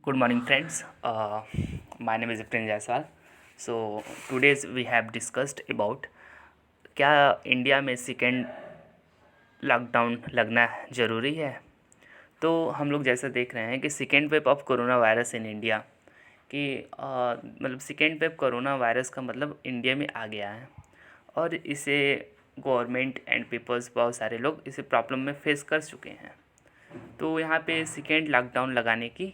Good morning, friends. My name is Prince Jaiswal. So today's we have discussed about क्या India में second lockdown लगना ज़रूरी है। तो हम लोग जैसा देख रहे हैं कि second wave of corona virus in India कि मतलब सेकेंड वेव कोरोना वायरस का मतलब इंडिया में आ गया है और इसे गवर्नमेंट एंड पीपल्स बहुत सारे लोग इसे प्रॉब्लम में फेस कर चुके हैं। तो यहाँ पे सेकेंड लॉकडाउन लगाने की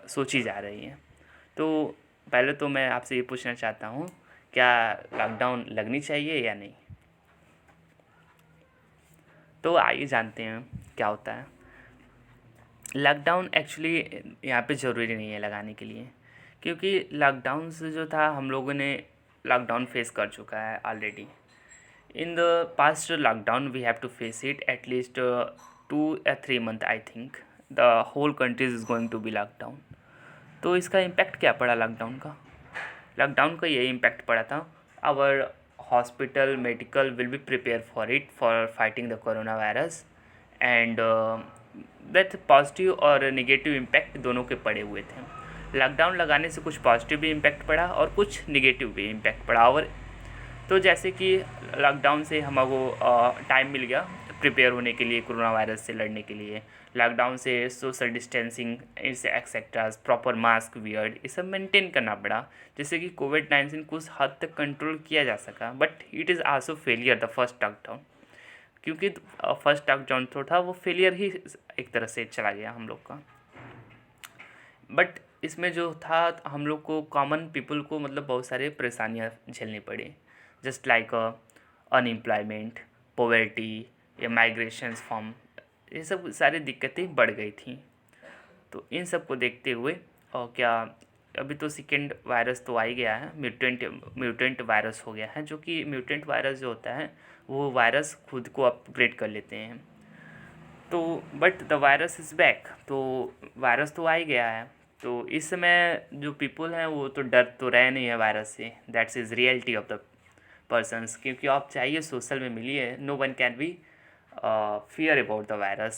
सोची जा रही है। तो पहले तो मैं आपसे ये पूछना चाहता हूँ, क्या लॉकडाउन लगनी चाहिए या नहीं। तो आइए जानते हैं क्या होता है। लॉकडाउन एक्चुअली यहाँ पे ज़रूरी नहीं है लगाने के लिए, क्योंकि लॉकडाउन से जो था हम लोगों ने लॉकडाउन फेस कर चुका है already. In the past lockdown we have to face it at least 2 or 3 month। I think the whole countries is going to be lockdown. तो इसका इम्पैक्ट क्या पड़ा लॉकडाउन का ये इम्पैक्ट पड़ा था, our hospital medical will be prepare for it for fighting the corona virus and that positive और negative impact दोनों के पड़े हुए थे। लॉकडाउन लगाने से कुछ पॉजिटिव भी इम्पैक्ट पड़ा और कुछ नेगेटिव भी इम्पैक्ट पड़ा। और तो जैसे कि लॉकडाउन से हमको टाइम मिल गया प्रिपेयर होने के लिए कोरोना वायरस से लड़ने के लिए। लॉकडाउन से social distancing etceteras, proper mask weird, ये सब मेंटेन करना पड़ा, जिससे कि कोविड-19 कुछ हद तक कंट्रोल किया जा सका। But it is also failure the first lockdown, क्योंकि फर्स्ट लॉकडाउन जो था वो फेलियर ही एक तरह से चला गया हम लोग का। बट इसमें जो था हम लोग को कॉमन पीपल को मतलब बहुत सारे परेशानियाँ झेलनी पड़ी, जस्ट लाइक अनएम्प्लॉयमेंट, पॉवर्टी या माइग्रेशन फॉर्म, ये सब सारी दिक्कतें बढ़ गई थी। तो इन सब को देखते हुए और क्या अभी तो सेकेंड वायरस तो आ ही गया है, म्यूटेंट वायरस हो गया है, जो कि म्यूटेंट वायरस जो होता है वो वायरस खुद को अपग्रेड कर लेते हैं। तो but the virus is back, तो वायरस तो आ ही गया है। तो इस समय जो पीपल हैं वो तो डर तो रहे नहीं है वायरस से, that's is reality of the persons. क्योंकि आप चाहिए सोशल में मिलिए, no one can be fear about the virus.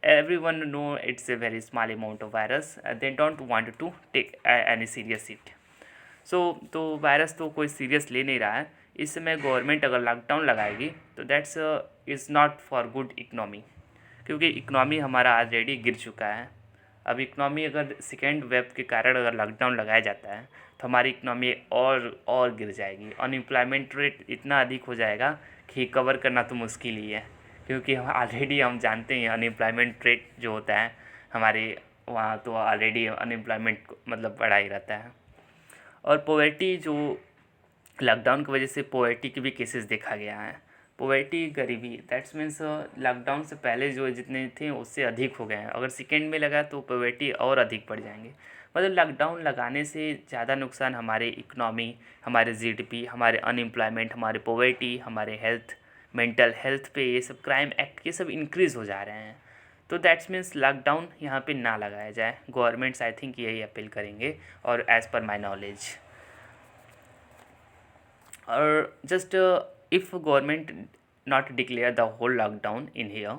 Everyone know it's a very small amount of virus. They don't want to take any serious it. तो virus तो कोई serious ले नहीं रहा है। इस समय गवर्नमेंट अगर लॉकडाउन लगाएगी तो that's is not for good economy, क्योंकि इकनॉमी हमारा ऑलरेडी गिर चुका है। अब इकनॉमी अगर सेकेंड वेव के कारण अगर लॉकडाउन लगाया जाता है तो हमारी इकनॉमी और गिर जाएगी। अनएम्प्लॉयमेंट रेट इतना अधिक हो जाएगा कि कवर करना तो मुश्किल ही है, क्योंकि ऑलरेडी हम जानते हैं अनएम्प्लॉयमेंट रेट जो होता है हमारे वहाँ, तो ऑलरेडी अनएम्प्लॉयमेंट मतलब बढ़ा ही रहता है। और पॉवर्टी जो लॉकडाउन की वजह से पॉवर्टी के भी केसेस देखा गया है। पॉवर्टी, गरीबी, दैट्स मीन्स लॉकडाउन से पहले जो जितने थे उससे अधिक हो गए हैं। अगर सेकेंड में लगा तो पॉवर्टी और अधिक बढ़ जाएंगे। मतलब लॉकडाउन लगाने से ज़्यादा नुकसान हमारे इकनॉमी, हमारे जीडीपी, हमारे अनएम्प्लॉयमेंट, हमारे पॉवर्टी, हमारे हेल्थ, मेंटल हेल्थ पे, ये सब क्राइम एक्ट ये सब इंक्रीज़ हो जा रहे हैं। तो दैट्स मीन्स लॉकडाउन यहाँ पे ना लगाया जाए। गवर्नमेंट्स आई थिंक यही अपील करेंगे, और एज़ पर माई नॉलेज। और just if government not declare the whole lockdown in here,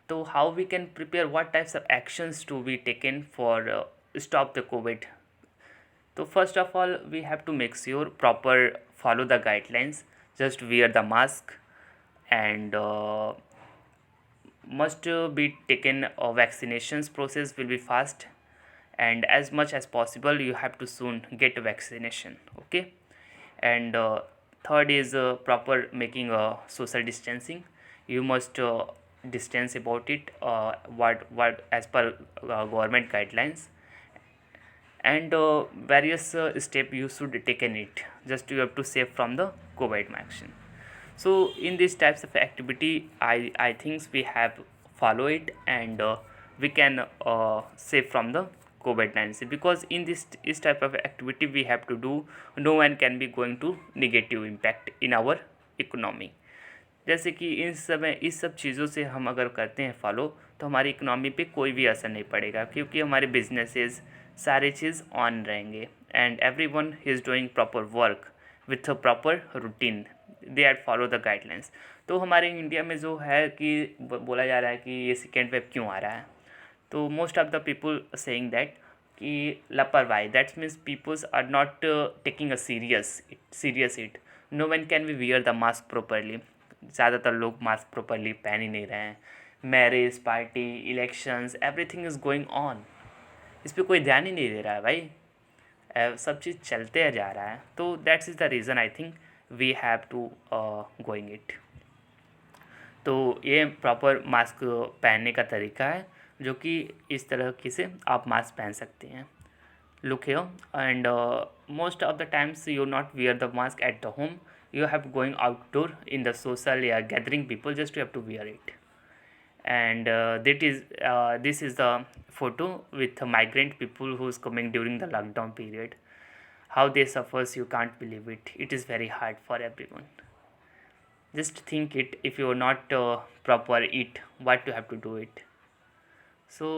so how we can prepare, what types of actions to be taken for stop the covid. So first of all we have to make sure proper follow the guidelines, just wear the mask and must be taken. Vaccinations process will be fast, and as much as possible you have to soon get vaccination, okay. And third is proper making social distancing. You must distance about it, what as per government guidelines, and various step you should taken it, just you have to save from the covid action. So in these types of activity I think we have follow it, and we can save from the covid-19, because in this type of activity we have to do, no one can be going to negative impact in our economy. जैसे कि इस सब चीज़ों से हम अगर करते हैं फॉलो, तो हमारी इकनॉमी पे कोई भी असर नहीं पड़ेगा, क्योंकि हमारे बिजनेसेस सारे चीज़ ऑन रहेंगे, and everyone is doing proper work with a proper routine, they are follow the guidelines. तो हमारे इंडिया में जो है कि बोला जा रहा है कि ये सेकेंड वेव क्यों आ रहा है, तो most of the people saying that कि लापरवाही, that's means peoples are not taking a serious it. No one can be wear the mask properly. ज़्यादातर लोग मास्क प्रॉपरली पहन ही नहीं रहे हैं। Marriage, party, elections, everything is going on. इस पर कोई ध्यान ही नहीं दे रहा है भाई। सब चीज़ चलते जा रहा है। तो that's is the reason I think we have to going it. तो ये प्रॉपर मास्क पहनने का तरीका है, जो कि इस तरह से आप मास्क पहन सकते हैं। Look here, and most of the times you not wear the mask at the home, you have going outdoor in the social gathering people, just you have to wear it. And this is the photo with migrant people who's coming during the lockdown period. How they suffers, you can't believe it. It is very hard for everyone. Just think it, if you are not proper eat, what you have to do it. So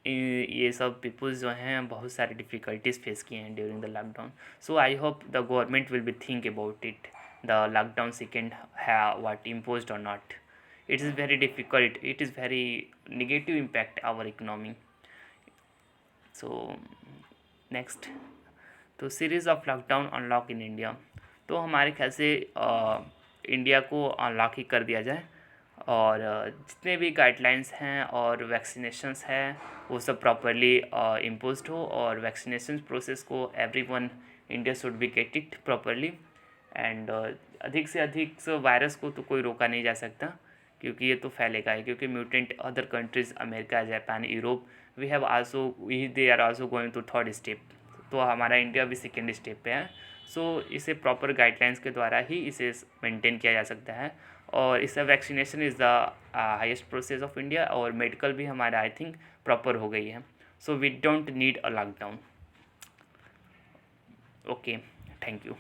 ये सब peoples जो हैं बहुत सारी difficulties face किए हैं during the lockdown. So I hope the government will be think about it, the lockdown second what imposed or not. It is very difficult, it is very negative impact our economy. So next, तो series of lockdown unlock in India. तो हमारे ख्याल से India को unlock ही कर दिया जाए, और जितने भी गाइडलाइंस हैं और वैक्सीनेशंस हैं वो सब प्रॉपरली इम्पोज्ड हो, और वैक्सीनेशन प्रोसेस को everyone India should be get it properly. And अधिक से अधिक वायरस को तो कोई रोका नहीं जा सकता, क्योंकि ये तो फैलेगा ही, क्योंकि mutant other countries America, Japan, Europe, we have also they are also going to third step. तो हमारा इंडिया भी सेकेंड स्टेप पे है. सो इसे प्रॉपर गाइडलाइंस के द्वारा ही इसे मेंटेन किया जा सकता है. और इसका vaccination is the highest process of India, और मेडिकल भी हमारा आई थिंक प्रॉपर हो गई है. So we don't need a lockdown. Okay, thank you.